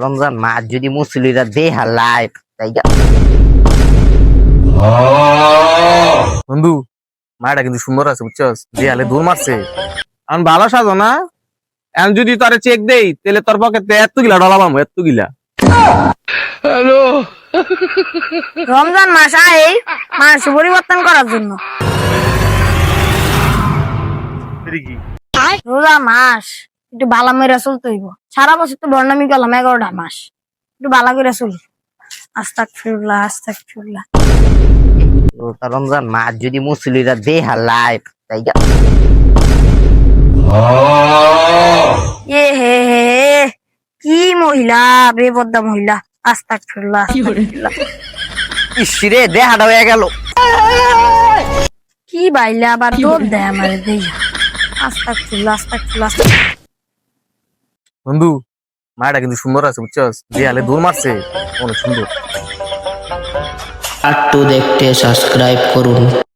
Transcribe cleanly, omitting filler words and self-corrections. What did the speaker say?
রমজান মাস যদি মুসলিরা দেহা লাইভ তাই বন্ধু মাটা কিন্তু সুন্দর আছে বুঝছস দেয়ালে দূর মারছে আমি ভালো সাজো না এখন যদি তোরে চেক দেই তাহলে তোর পকেটে এত গিলা ডলাবাম এত গিলা রমজান মাস আয় মানুষ পরিবর্তন করার জন্য। রোজা মাস একটু বালা মেরা চলতে হইব। সারা বছর তো বর্ণামি করলাম 11টা মাস, একটু বালা করে চলি। আস্তাগফিরুল্লাহ আস্তাগফিরুল্লাহ। রমজান মাস যদি মুসলিরা দেহা লাইভ তাই এ হে হে কি মহিলা, বেপদ্দা মহিলা। আস্তাগফিরুল্লাহ আস্তাগফিরুল্লাহ। ইসরে দেহাটা হয়ে গেল। কি বাইলে আবার দৌড় দেয় আমার দেহা। আস্তাগফিরুল্লাহ আস্তাগফিরুল্লাহ। বন্ধু মাটা কিন্তু সুন্দর আছে বুঝছস দেয়ালে দূর মারছে অনেক সুন্দর। পার্ট 2 দেখতে সাবস্ক্রাইব করুন।